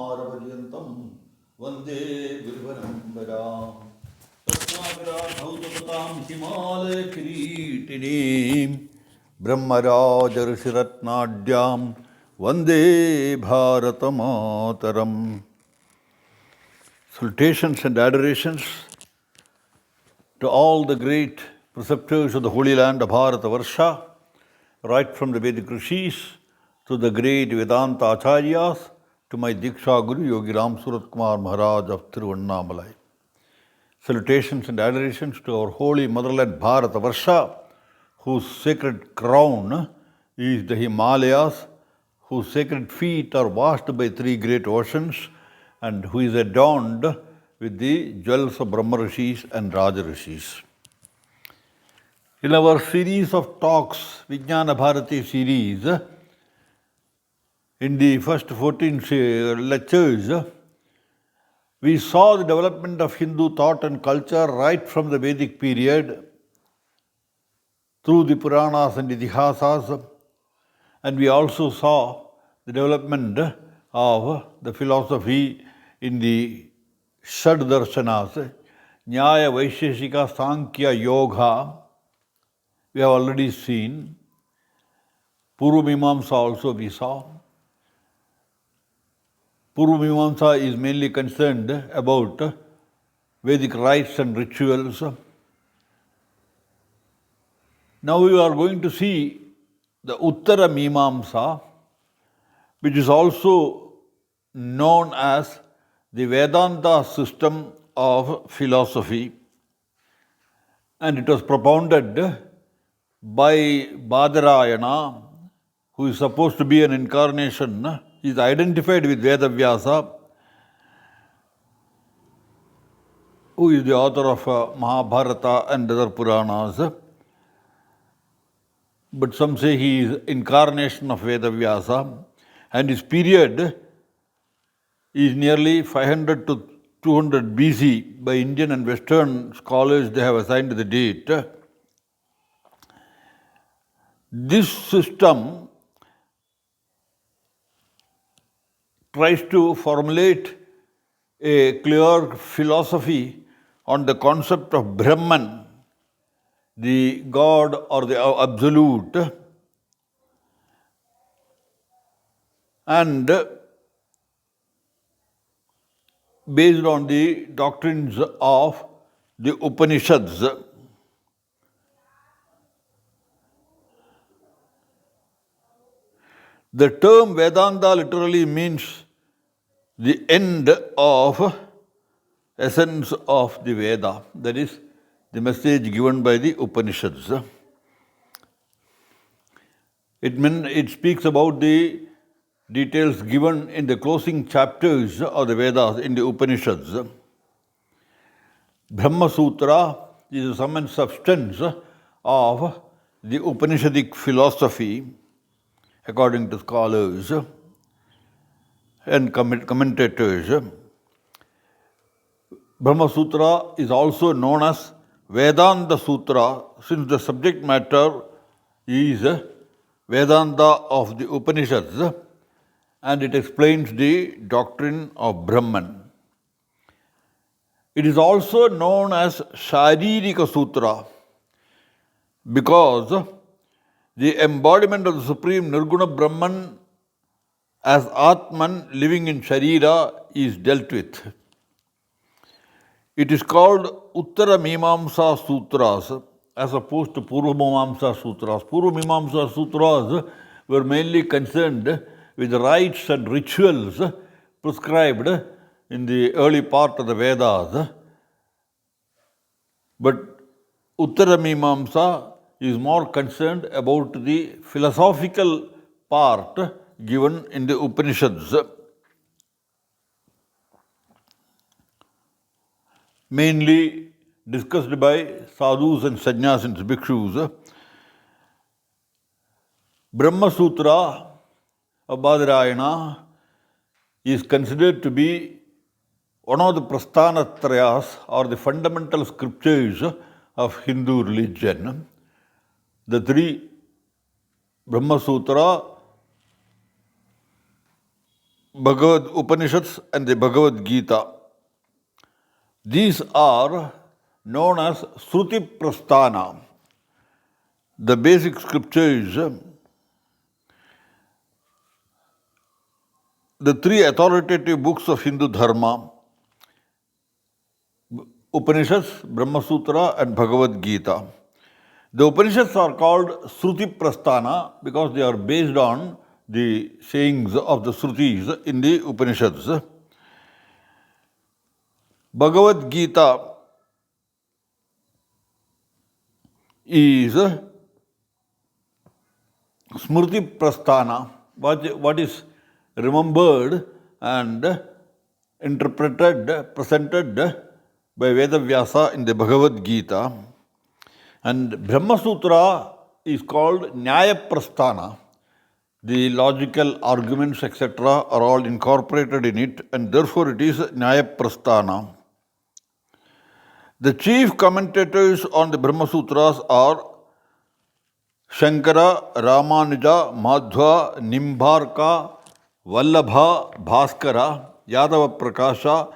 Samaravajantam Vande Gurvarambaram Tasmaviradhautam Himale Kiritinim Brahmaraja Rishiratnadyam Vande Bharatamataram. Salutations and adorations to all the great preceptors of the Holy Land of Bharatavarsha, right from the Vedic Rishis to the great Vedanta Acharyas, to my Diksha Guru Yogi Ram Surat Kumar Maharaj of Tiruvannamalai. Salutations and adorations to our holy motherland Bharatavarsha, whose sacred crown is the Himalayas, whose sacred feet are washed by three great oceans, and who is adorned with the jewels of Brahma Rishis and Raja Rishis. In our series of talks, VignanaBharati series, in the first 14 lectures, we saw the development of Hindu thought and culture right from the Vedic period through the Puranas and Itihasas, and we also saw the development of the philosophy in the Shad Darshanas, Nyaya, Vaisheshika, Sankhya, Yoga. We have already seen. Purva Mimamsa also we saw. Purva Mimamsa is mainly concerned about Vedic rites and rituals. Now we are going to see the Uttara Mimamsa, which is also known as the Vedanta system of philosophy, and it was propounded by Badarayana, who is supposed to be an incarnation. He is identified with Vedavyasa, who is the author of Mahabharata and other Puranas. But some say he is incarnation of Vedavyasa, and his period is nearly 500 to 200 BC. By Indian and Western scholars, they have assigned the date. This system tries to formulate a clear philosophy on the concept of Brahman, the God or the Absolute, and based on the doctrines of the Upanishads. The term Vedanta literally means the end of essence of the Veda, that is, the message given by the Upanishads. It speaks about the details given in the closing chapters of the Vedas in the Upanishads. Brahma Sutra is the sum and substance of the Upanishadic philosophy, according to scholars and commentators. Brahma Sutra is also known as Vedanta Sutra, since the subject matter is Vedanta of the Upanishads, and it explains the doctrine of Brahman. It is also known as Sharirika Sutra because the embodiment of the Supreme Nirguna Brahman as Atman living in Sharira is dealt with. It is called Uttara Mimamsa Sutras as opposed to Purva Mimamsa Sutras. Purva Mimamsa Sutras were mainly concerned with the rites and rituals prescribed in the early part of the Vedas. But Uttara Mimamsa is more concerned about the philosophical part given in the Upanishads, mainly discussed by sadhus and sannyasins, bhikshus. Brahma Sutra of Badarayana is considered to be one of the Prasthanatrayas, or the fundamental scriptures of Hindu religion. The three Brahma Sutra Bhagavad Upanishads and the Bhagavad Gita. These are known as Shruti Prasthana. The basic scriptures, the three authoritative books of Hindu Dharma, Upanishads, Brahma Sutra and Bhagavad Gita. The Upanishads are called Shruti Prasthana because they are based on the sayings of the Shrutis in the Upanishads. Bhagavad Gita is Smriti Prasthana, what is remembered and interpreted, presented by Veda Vyasa in the Bhagavad Gita. And Brahma Sutra is called Nyaya Prasthana. The logical arguments, etc., are all incorporated in it, and therefore it is Nyaya Prasthana. The chief commentators on the Brahma Sutras are Shankara, Ramanuja, Madhva, Nimbarka, Vallabha, Bhaskara, Yadava Prakasha,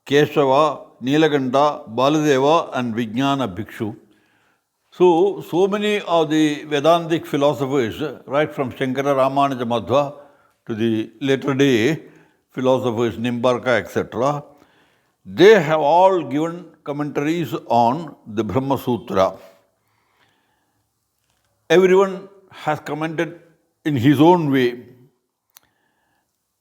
Keshava, Nilaganda, Baladeva, and Vijnana Bhikshu. So many of the Vedantic philosophers, right from Shankara, Ramanuja, Madhva to the later day philosophers, Nimbarka, etc., they have all given commentaries on the Brahma Sutra. Everyone has commented in his own way,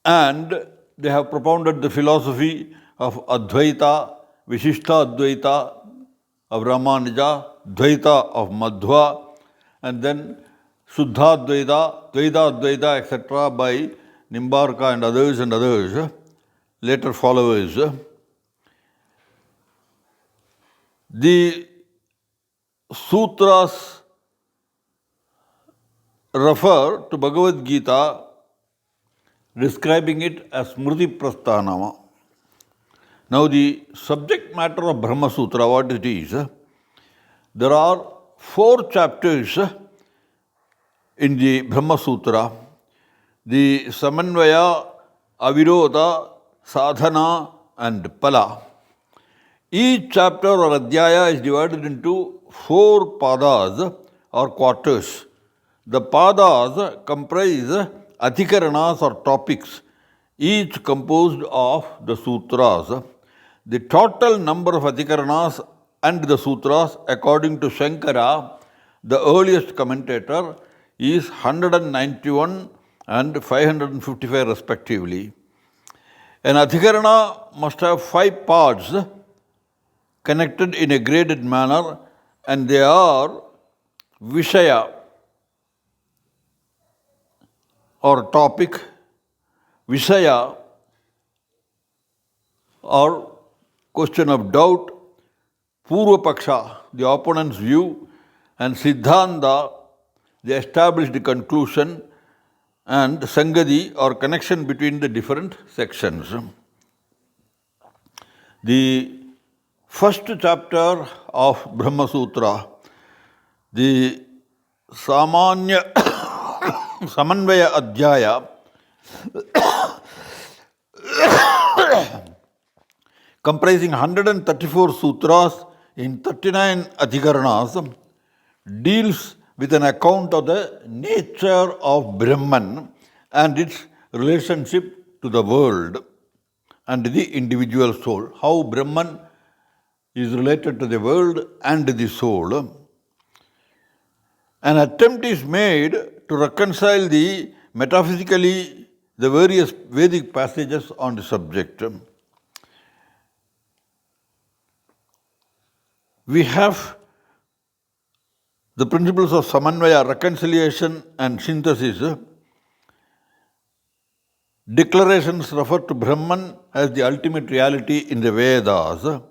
and they have propounded the philosophy of Advaita, Vishishta Advaita of Ramanuja, Dvaita of Madhva, and then Shuddha Advaita, Dvaita Advaita, etc. by Nimbarka and others, later followers. The sutras refer to Bhagavad Gita, describing it as Smriti Prasthanama. Now the subject matter of Brahma Sutra, what it is, there are 4 chapters in the Brahma Sutra. The Samanvaya, Avirodha, Sadhana and Pala. Each chapter or adhyaya is divided into 4 padas or quarters. The padas comprise adhikaranas or topics, each composed of the sutras. The total number of adhikaranas and the sutras, according to Shankara, the earliest commentator, is 191 and 555 respectively. An adhikarana must have 5 parts connected in a graded manner, and they are Vishaya or topic, Vishaya or question of doubt, Purva Paksha, the opponent's view, and Siddhanta, the established conclusion, and Sangadi or connection between the different sections. The first chapter of Brahma Sutra, the Samanya Samanvaya Adhyaya, comprising 134 sutras in 39 adhikaranas, deals with an account of the nature of Brahman and its relationship to the world and the individual soul. How Brahman is related to the world and the soul. An attempt is made to reconcile the various Vedic passages on the subject. We have the principles of Samanvaya, reconciliation and synthesis. Declarations refer to Brahman as the ultimate reality in the Vedas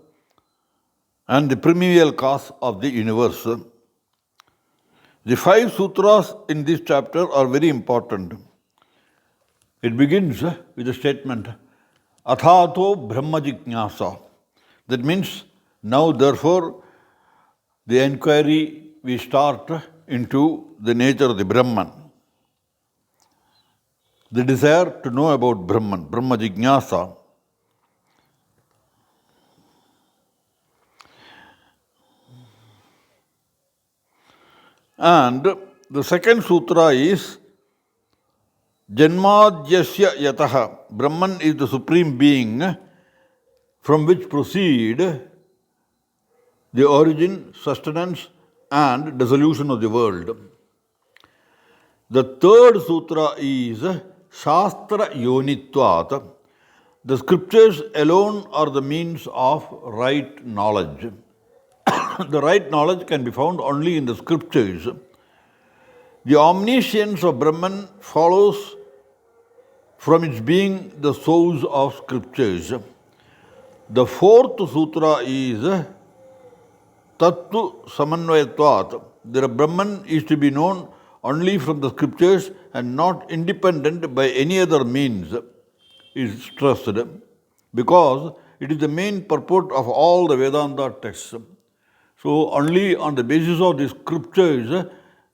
and the primeval cause of the universe. The 5 sutras in this chapter are very important. It begins with the statement, Athato Brahma Jijnasa. That means, now therefore, the inquiry we start into the nature of the Brahman. the desire to know about Brahman, Brahma Jignasa. And the second sutra is Janmadhyasya Yataha. Brahman is the supreme being from which proceed the origin, sustenance, and dissolution of the world. The third sutra is Shastra Yonitvat. The scriptures alone are the means of right knowledge. The right knowledge can be found only in the scriptures. The omniscience of Brahman follows from its being the source of scriptures. The fourth sutra is Tattva Samanvayatvat. The Brahman is to be known only from the scriptures and not independent by any other means, is stressed, because it is the main purport of all the Vedanta texts. So only on the basis of the scriptures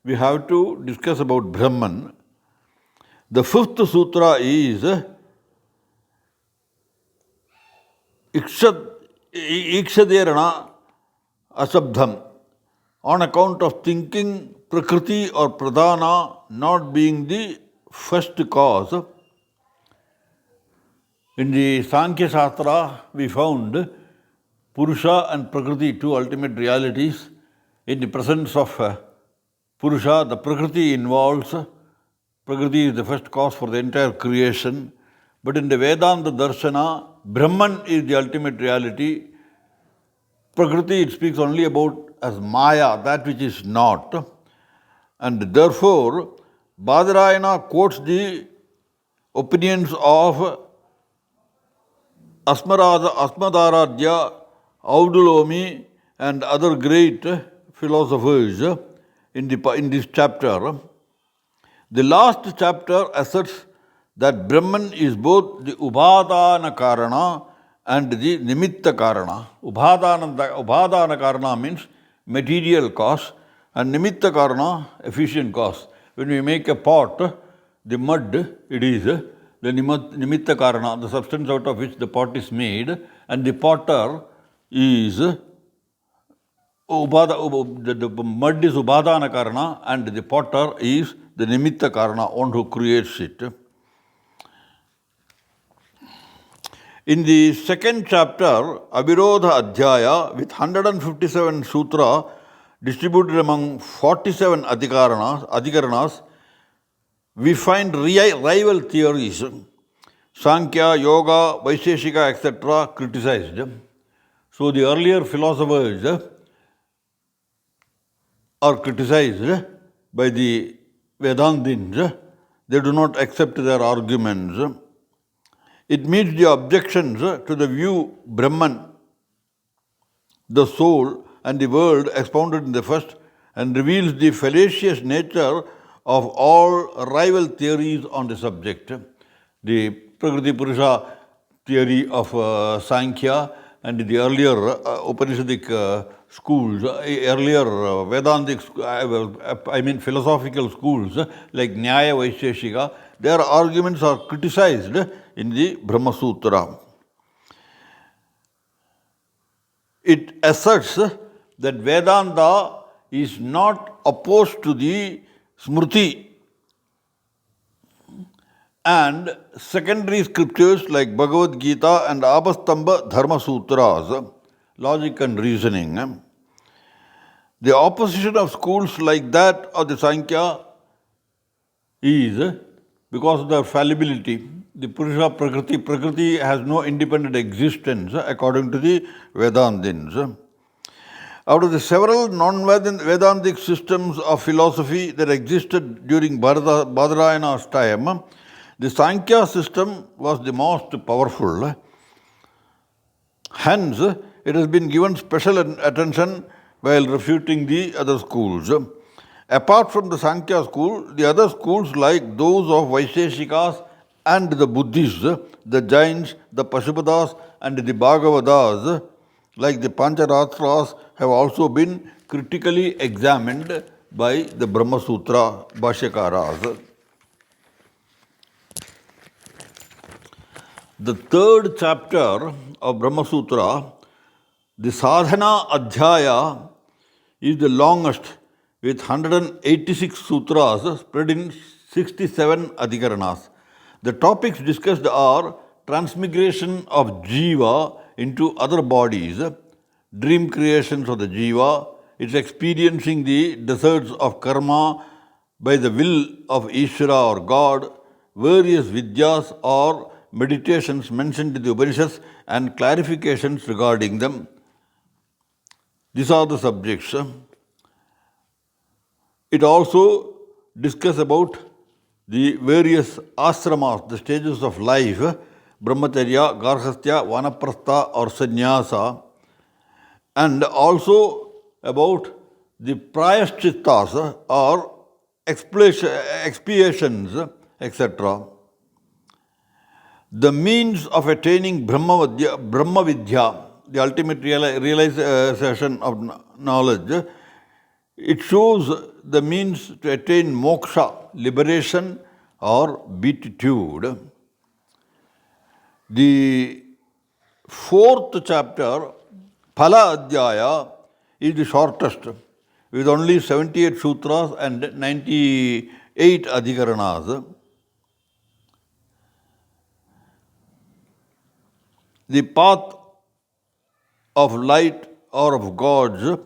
we have to discuss about Brahman. The fifth sutra is Ikshaderana Asabdham. On account of thinking, Prakriti or Pradhana not being the first cause. In the Sankhya Shastra, we found Purusha and Prakriti, two ultimate realities. In the presence of Purusha, the Prakriti involves, Prakriti is the first cause for the entire creation. But in the Vedanta Darshana, Brahman is the ultimate reality. Prakriti, it speaks only about as Maya, that which is not. And therefore, Badarayana quotes the opinions of Asmadaradhya, Audulomi, and other great philosophers in this chapter. The last chapter asserts that Brahman is both the Ubhadana Karana and the Nimitta Karana. Ubhadana Karana means material cause, and Nimitta Karana, efficient cause. When we make a pot, the mud, it is the Nimitta Karana, the substance out of which the pot is made, and the potter is the mud is Ubhadana Karana, and the potter is the Nimitta Karana, one who creates it. In the second chapter, Avirodha Adhyaya, with 157 sutra distributed among 47 adhikaranas, we find rival theories. Sankhya, Yoga, Vaisheshika, etc. criticized. So the earlier philosophers are criticized by the Vedantins. They do not accept their arguments. It meets the objections to the view Brahman, the soul, and the world expounded in the first, and reveals the fallacious nature of all rival theories on the subject. The Prakriti Purusha theory of Sankhya and the earlier Upanishadic schools, earlier Vedantic, philosophical schools like Nyaya Vaisheshika, their arguments are criticized in the Brahma Sutra. It asserts that Vedanta is not opposed to the Smriti and secondary scriptures like Bhagavad Gita and Abhastamba Dharma Sutras, logic and reasoning. The opposition of schools like that of the Sankhya is because of their fallibility. The Purusha Prakriti has no independent existence according to the Vedantins. Out of the several non-Vedantic systems of philosophy that existed during Badarayana's time, the Sankhya system was the most powerful. Hence, it has been given special attention while refuting the other schools. Apart from the Sankhya school, the other schools like those of Vaisheshikas and the Buddhists, the Jains, the Pashupadas and the Bhagavadas, like the Pancharatras, have also been critically examined by the Brahma Sutra Bhashyakaras. The third chapter of Brahma Sutra, the Sadhana Adhyaya, is the longest with 186 sutras spread in 67 adhikaranas. The topics discussed are transmigration of jiva into other bodies, dream creations of the jiva, its experiencing the deserts of karma by the will of Ishvara or God, various vidyas or meditations mentioned in the Upanishads and clarifications regarding them. These are the subjects. It also discusses about the various ashramas, the stages of life, brahmacharya, garhastya, vanaprastha or sannyasa, and also about the prayashchittas or expiations, etc. The means of attaining Brahma Vidya, the ultimate realization of knowledge, it shows the means to attain moksha, liberation or beatitude. The fourth chapter, Phala Adhyaya, is the shortest, with only 78 sutras and 98 adhikaranas. The path of light or of gods,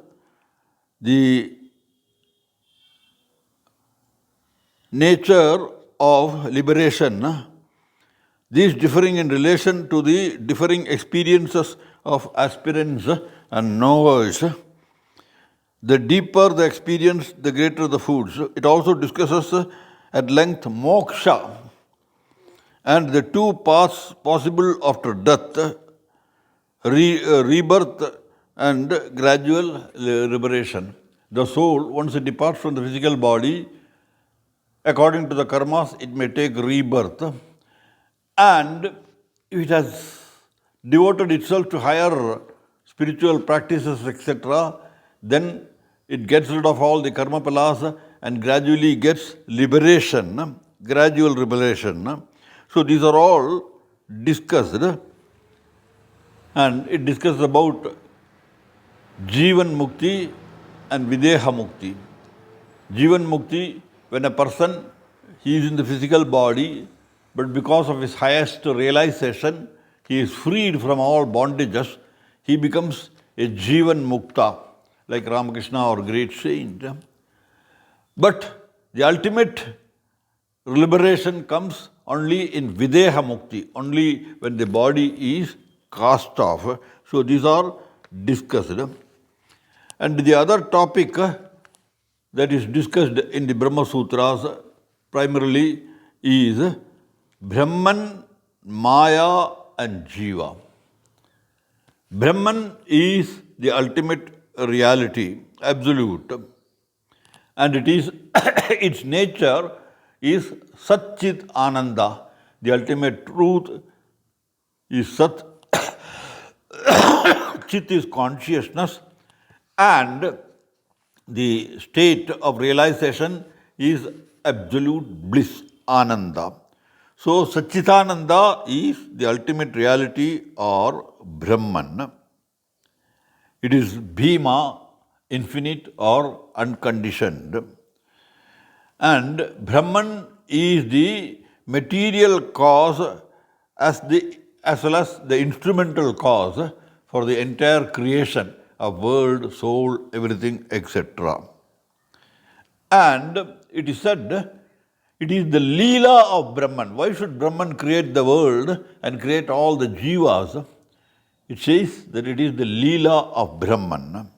the nature of liberation, these differing in relation to the differing experiences of aspirants and knowers. The deeper the experience, the greater the foods. It also discusses at length moksha and the two paths possible after death, rebirth and gradual liberation. The soul, once it departs from the physical body, according to the karmas, it may take rebirth. And if it has devoted itself to higher spiritual practices, etc., then it gets rid of all the karma palas and gradually gets liberation, gradual liberation. So these are all discussed, and it discusses about Jivan Mukti and Videha Mukti. Jivan Mukti, when a person, he is in the physical body, but because of his highest realization, he is freed from all bondages, he becomes a Jivan Mukta, like Ramakrishna or great saint. But the ultimate liberation comes only in Videha Mukti, only when the body is cast off. So these are discussed. And the other topic that is discussed in the Brahma Sutras primarily is Brahman, Maya and Jiva. Brahman is the ultimate reality, absolute. And it is its nature is Satchit Ananda. The ultimate truth is Sat. Chit is consciousness, and the state of realization is absolute bliss, Ananda. So Satchitananda is the ultimate reality or Brahman. It is Bhima, infinite or unconditioned. And Brahman is the material cause as well as the instrumental cause for the entire creation of world, soul, everything, etc. And it is said, it is the Leela of Brahman. Why should Brahman create the world and create all the jivas? It says that it is the Leela of Brahman.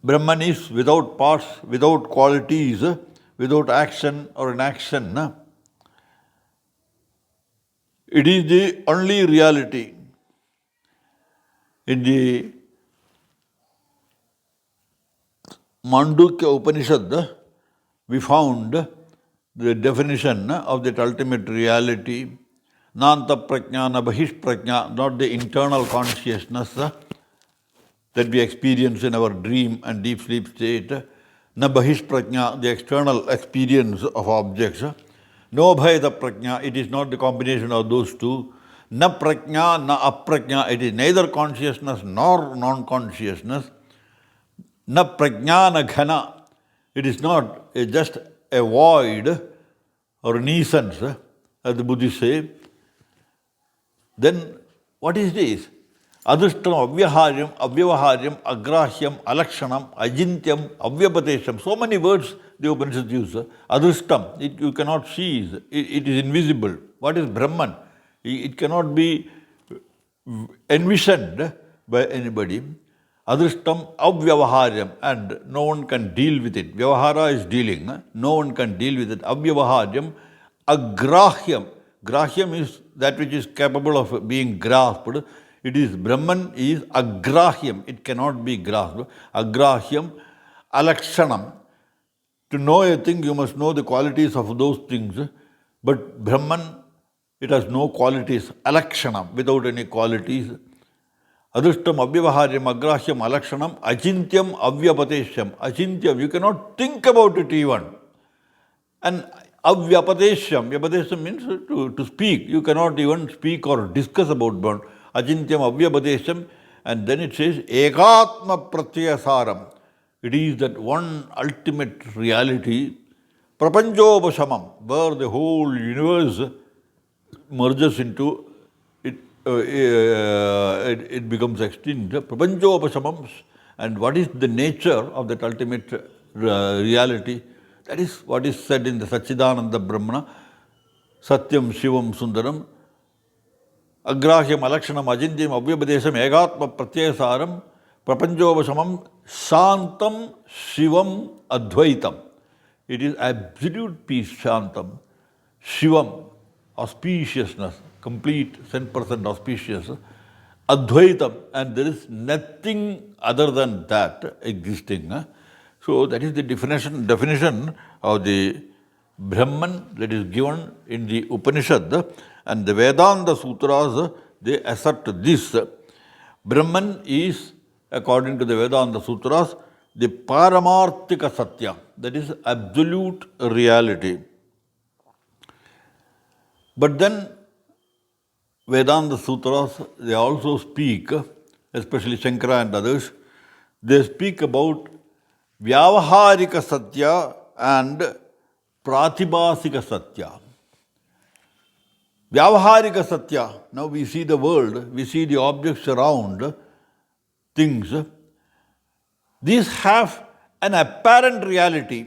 Brahman is without parts, without qualities, without action or inaction. It is the only reality. In the Mandukya Upanishad, we found the definition of that ultimate reality. Nanta prajna, na bahish prajna, not the internal consciousness that we experience in our dream and deep sleep state. Na bahish prajna, the external experience of objects. No bhayada prajna, it is not the combination of those two. Na prajna, na aprajna, it is neither consciousness nor non-consciousness. Na prajnana ghana, it is not just a void or an essence, as the Buddhists say. Then what is this? Adrishtam, avyaharyam, avyavaharyam, agrahyam, alakshanam, ajintyam, avyapatesham. So many words the Upanishads use. Adrishtam, you cannot see, it is invisible. What is Brahman? It cannot be envisioned by anybody. Adrishtam, avyavaharyam, and no one can deal with it. Vyavahara is dealing, no one can deal with it. Avyavaharyam, agrahyam. Grahyam is that which is capable of being grasped. It is Brahman is agrahyam. It cannot be grasped. Agrahyam, alakshanam. To know a thing, you must know the qualities of those things. But Brahman, it has no qualities. Alakshanam, without any qualities. Adrishtam, avyavaharyam, agrahyam, alakshanam, achintyam, avyapateshyam. Achintyam, you cannot think about it even. And avyapateshyam, vyapateshyam means to speak. You cannot even speak or discuss about God. Achintyam, avyapateshyam, and then it says, ekatma pratyasaram. It is that one ultimate reality, prapanchopashamam, where the whole universe merges into it, it becomes extinct. Prapanchopashamam, and what is the nature of that ultimate reality? That is what is said in the Satchidananda Brahmana, Satyam Shivam Sundaram, Agrahyam Alakshanam Ajintyam Avyabadesham Egatma Pratyasaram Prapanchopashamam Shantam Shivam Advaitam. It is absolute peace, Shantam. Shivam, auspiciousness, complete 100% auspicious. Advaitam, and there is nothing other than that existing. So that is the definition of the Brahman that is given in the Upanishad, and the Vedanta Sutras, they assert this. Brahman is, according to the Vedanta Sutras, the Paramarthika Satya, that is absolute reality. But then Vedanta Sutras, they also speak, especially Shankara and others, they speak about Vyavaharika Satya and Pratibhasika Satya. Vyavaharika Satya, now we see the world, we see the objects around, things. These have an apparent reality.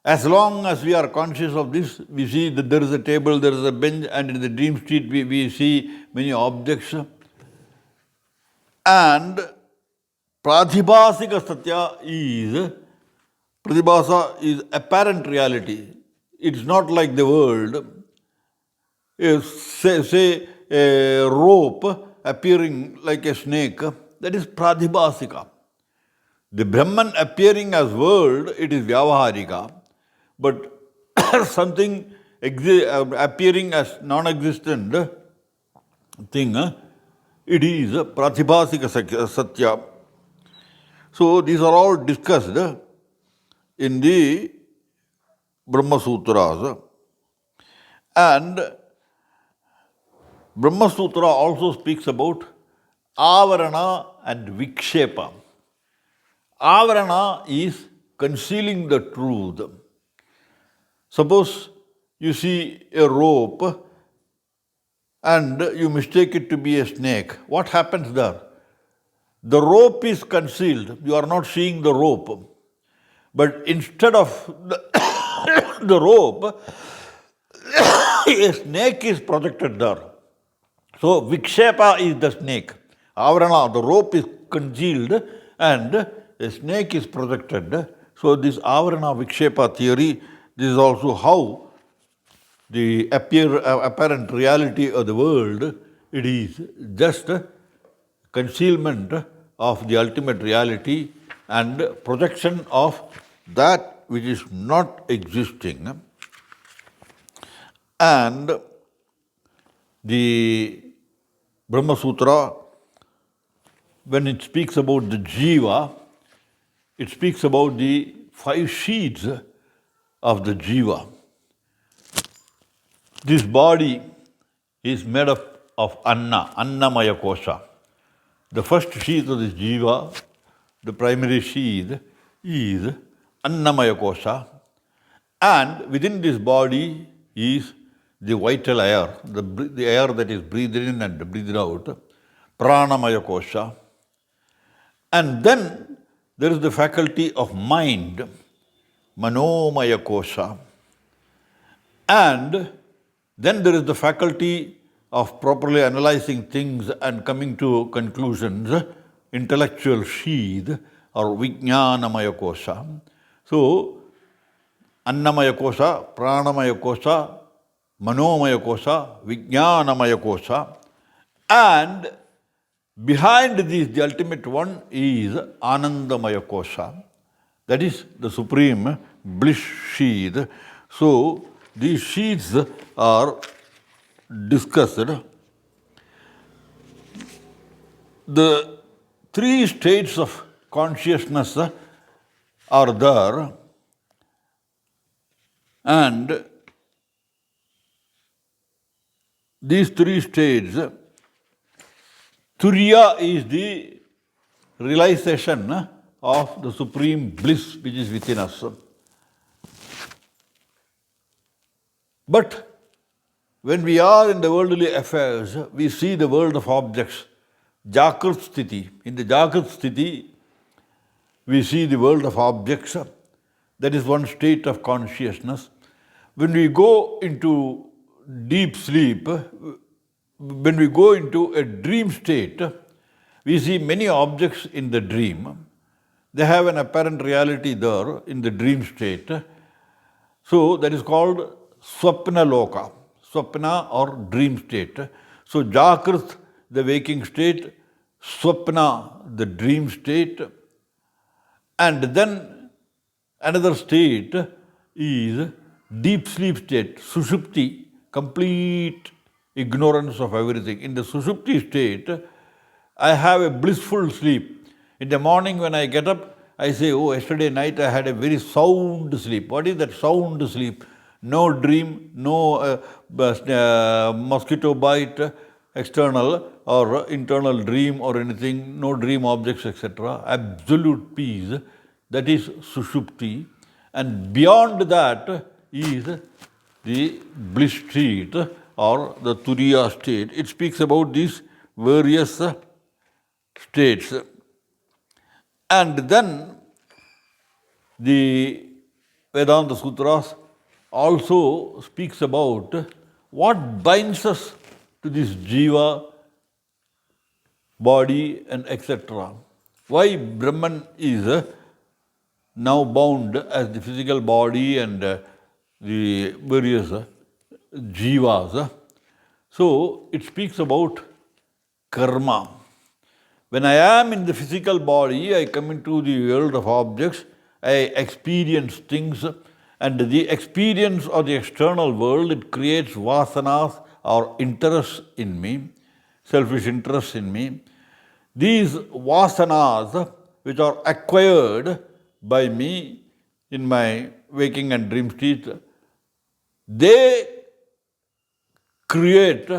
As long as we are conscious of this, we see that there is a table, there is a bench, and in the dream state we see many objects. And Pratibhasika Satya is, Pratibhasa is apparent reality. It's not like the world. Say a rope appearing like a snake, that is Pratibhasika. The Brahman appearing as world, it is Vyavaharika. But something appearing as non-existent thing, it is Pratibhasika Satya. So these are all discussed in the Brahma Sutras. And Brahma Sutra also speaks about Avarana and Vikshepa. Avarana is concealing the truth. Suppose you see a rope and you mistake it to be a snake. What happens there? The rope is concealed. You are not seeing the rope. But instead of the rope, a snake is projected there. So Vikshepa is the snake. Avarana, the rope is concealed and a snake is projected. So this Avarana Vikshepa theory, this is also how the apparent reality of the world, it is just concealment of the ultimate reality and projection of that which is not existing. And the Brahma Sutra, when it speaks about the Jiva, it speaks about the 5 sheets of the Jiva. This body is made up of Annamaya Kosha. The first sheath of this Jiva, the primary sheath, is Annamaya Kosha. And within this body is the vital air, the air that is breathed in and breathed out, Pranamaya Kosha. And then there is the faculty of mind, Manomaya Kosha. And then there is the faculty of properly analyzing things and coming to conclusions, intellectual sheath or Vijnanamaya Kosha. So, Annamaya Kosha, Pranamaya Kosha, Manomaya Kosha, Vijnanamaya Kosha. And behind this, the ultimate one is Anandamaya Kosha. That is the supreme bliss sheath. So, these sheaths are discussed. The three states of consciousness are there, and these three states, Turiya is the realization of the supreme bliss which is within us. But when we are in the worldly affairs, we see the world of objects, Jakrit Sthiti. In the Jakrit Sthiti, we see the world of objects. That is one state of consciousness. When we go into deep sleep, when we go into a dream state, we see many objects in the dream. They have an apparent reality there in the dream state. So that is called Swapna Loka, Swapna or dream state. So Jakrit, the waking state, Swapna, the dream state, and then another state is deep sleep state, Sushupti, complete ignorance of everything. In the Sushupti state, I have a blissful sleep. In the morning when I get up, I say, oh, yesterday night I had a very sound sleep. What is that sound sleep? No dream, no mosquito bite, external or internal dream or anything, no dream objects, etc. Absolute peace, that is Sushupti. And beyond that is the bliss state or the Turiya state. It speaks about these various states. And then the Vedanta Sutras also speaks about what binds us to this Jiva, body and etc. Why Brahman is now bound as the physical body and the various Jivas. So it speaks about karma. When I am in the physical body, I come into the world of objects, I experience things, and the experience of the external world, it creates vasanas or interests in me, selfish interests in me. These vasanas, which are acquired by me in my waking and dream state, they create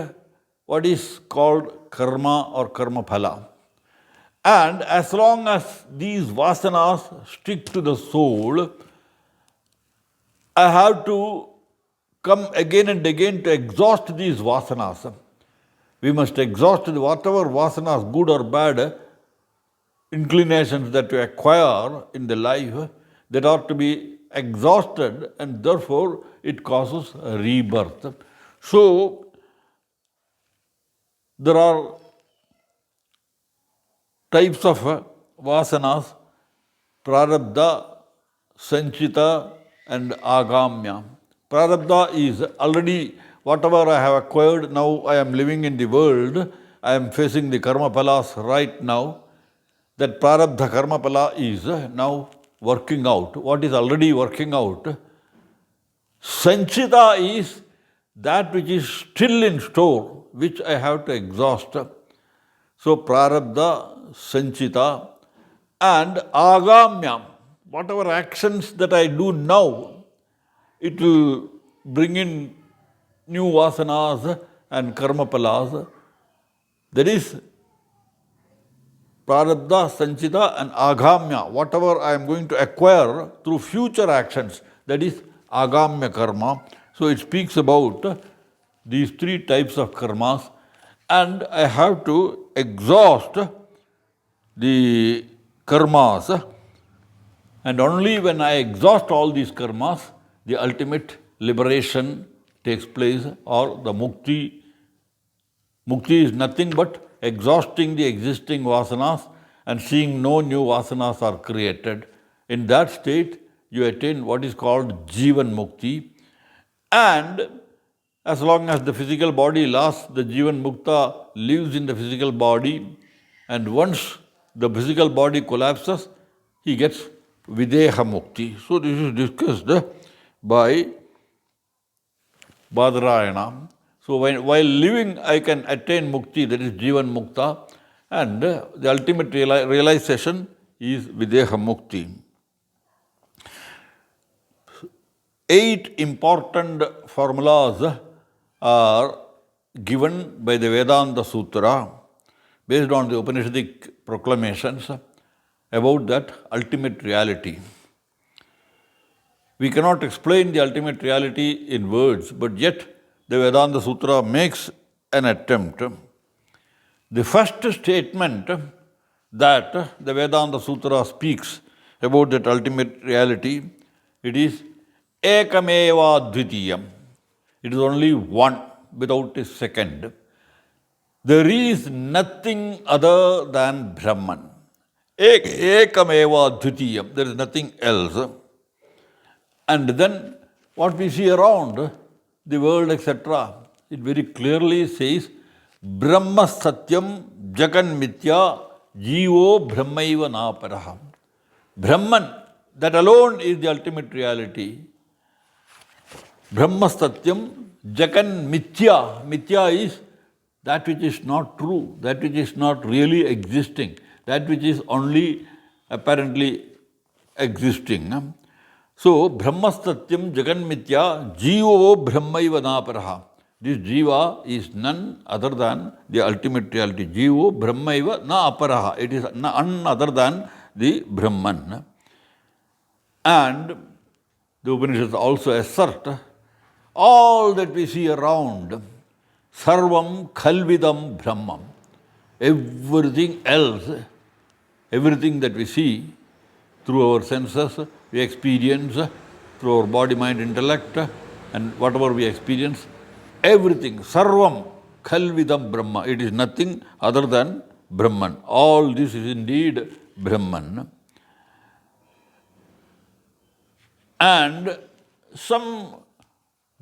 what is called karma or karma phala. And as long as these vasanas stick to the soul, I have to come again and again to exhaust these vasanas. We must exhaust whatever vasanas, good or bad, inclinations that we acquire in the life, that are to be exhausted, and therefore it causes a rebirth. So, there are types of vasanas, prarabdha, sanchita and agamya. Prarabdha is already whatever I have acquired, now I am living in the world, I am facing the karma phalas right now. That prarabdha karma phala is now working out. What is already working out? Sanchita is that which is still in store, which I have to exhaust. So prarabdha, sanchita, and agamya, whatever actions that I do now, it will bring in new vasanas and karma palas. That is prarabdha, sanchita and agamya. Whatever I am going to acquire through future actions, that is agamya karma. So it speaks about these three types of karmas, and I have to exhaust the karmas, and only when I exhaust all these karmas, the ultimate liberation takes place, or the mukti. Mukti is nothing but exhausting the existing vasanas and seeing no new vasanas are created. In that state, you attain what is called Jivan Mukti. And as long as the physical body lasts, the Jivan Mukta lives in the physical body. And once the physical body collapses, he gets Videha Mukti. So this is discussed by Badarayana. So while living, I can attain mukti, that is Jivan Mukta, and the ultimate realization is Videha Mukti. 8 important formulas are given by the Vedanta Sutra based on the Upanishadic proclamations about that ultimate reality. We cannot explain the ultimate reality in words, but yet the Vedanta Sutra makes an attempt. The first statement that the Vedanta Sutra speaks about that ultimate reality, it is Ekameva Dvitiyam. It is only one, without a second. There is nothing other than Brahman. Ekameva Dvitiyam. There is nothing else. And then what we see around the world, etc., it very clearly says, Brahma Satyam Jagan Mithya Jivo Brahmaiva Naparaha. Brahman, that alone is the ultimate reality. Brahma Satyam Jagan Mithya. Mithya is that which is not true, that which is not really existing, that which is only apparently existing. So, Brahma Satyam Jagan Mithya Jivo Brahmaiva Naparaha. This Jiva is none other than the ultimate reality. Jivo Brahmaiva na aparaha. It is none other than the Brahman. And the Upanishads also assert all that we see around, Sarvam Khalvidam Brahmam. Everything else, everything that we see through our senses, we experience through our body, mind, intellect, and whatever we experience, everything, Sarvam Khalvidam Brahma. It is nothing other than Brahman. All this is indeed Brahman. And some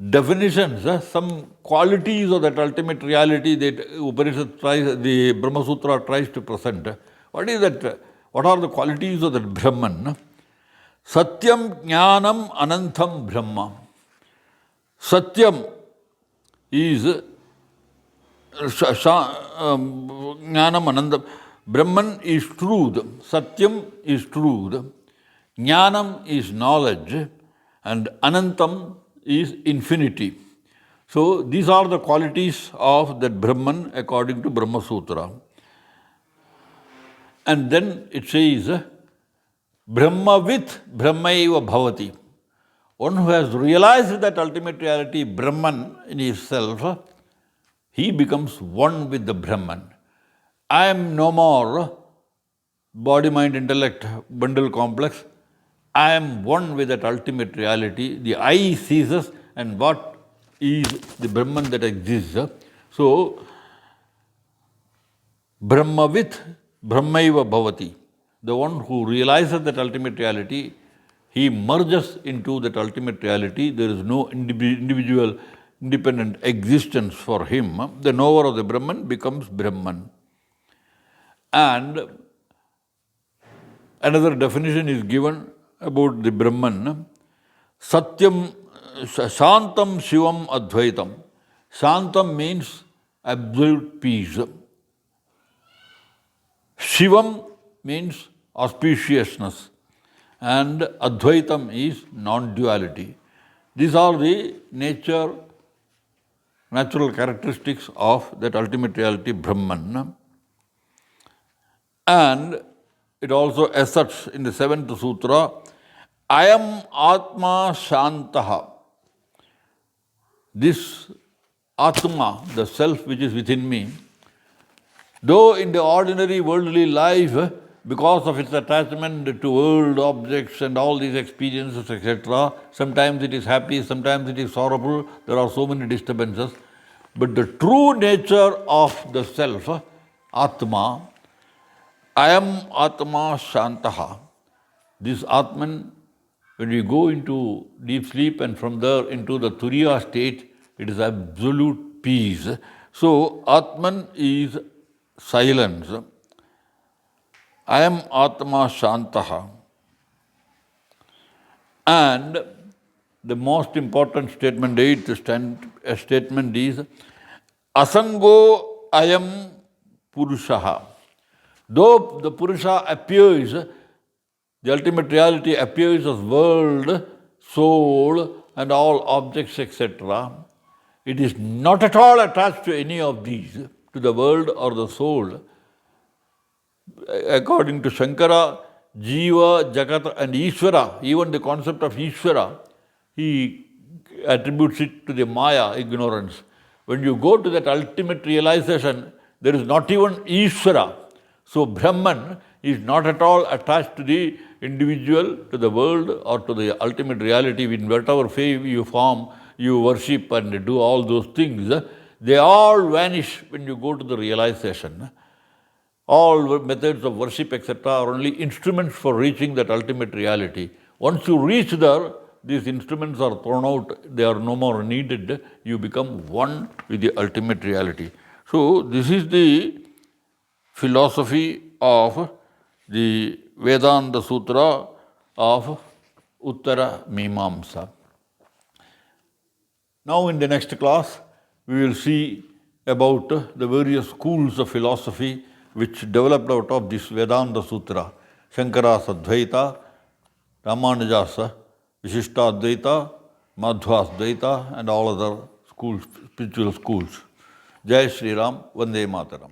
definitions, some qualities of that ultimate reality that Upanishad tries, the Brahma Sutra tries to present. What is that? What are the qualities of that Brahman? Satyam Jnanam Anantam Brahma. Satyam is Jnanam Anantam. Brahman is truth. Satyam is truth. Jnanam is knowledge. And Anantam is infinity. So these are the qualities of that Brahman according to Brahma Sutra. And then it says, Brahmavit Brahmaiva Bhavati. One who has realized that ultimate reality, Brahman in himself, he becomes one with the Brahman. I am no more body, mind, intellect, bundle complex. I am one with that ultimate reality. The I ceases, and what is the Brahman that exists. So, Brahmavit Brahmaiva Bhavati. The one who realizes that ultimate reality, he merges into that ultimate reality. There is no individual, independent existence for him. The knower of the Brahman becomes Brahman. And another definition is given about the Brahman. Satyam, Shantam Shivam Advaitam. Shantam means absolute peace. Shivam means auspiciousness. And Advaitam is non-duality. These are the nature natural characteristics of that ultimate reality, Brahman. And it also asserts in the 7th Sutra, I am Atma Shantaha. This Atma, the self which is within me, though in the ordinary worldly life, because of its attachment to world objects and all these experiences, etc., sometimes it is happy, sometimes it is sorrowful, there are so many disturbances. But the true nature of the self, Atma, I am Atma Shantaha. This Atman, when we go into deep sleep and from there into the Turiya state, it is absolute peace. So, Atman is silence. I am Atma Shantaha. And the most important statement, eighth statement is, Asango I am Purushaha. Though the Purusha appears, the ultimate reality appears as world, soul, and all objects, etc., it is not at all attached to any of these, to the world or the soul. According to Shankara, Jiva, Jagat, and Ishvara, even the concept of Ishvara, he attributes it to the Maya, ignorance. When you go to that ultimate realization, there is not even Ishvara. So Brahman is not at all attached to the individual, to the world, or to the ultimate reality. In whatever faith you form, you worship and do all those things, they all vanish when you go to the realization. All methods of worship, etc., are only instruments for reaching that ultimate reality. Once you reach there, these instruments are thrown out, they are no more needed, you become one with the ultimate reality. So, this is the philosophy of the Vedanta Sutra of Uttara Mimamsa. Now, in the next class, we will see about the various schools of philosophy which developed out of this Vedanta Sutra. Shankara's Advaita, Ramanuja's Vishishtadvaita, Madhva's Dvaita, and all other schools, spiritual schools. Jai Shri Ram, Vande Mataram.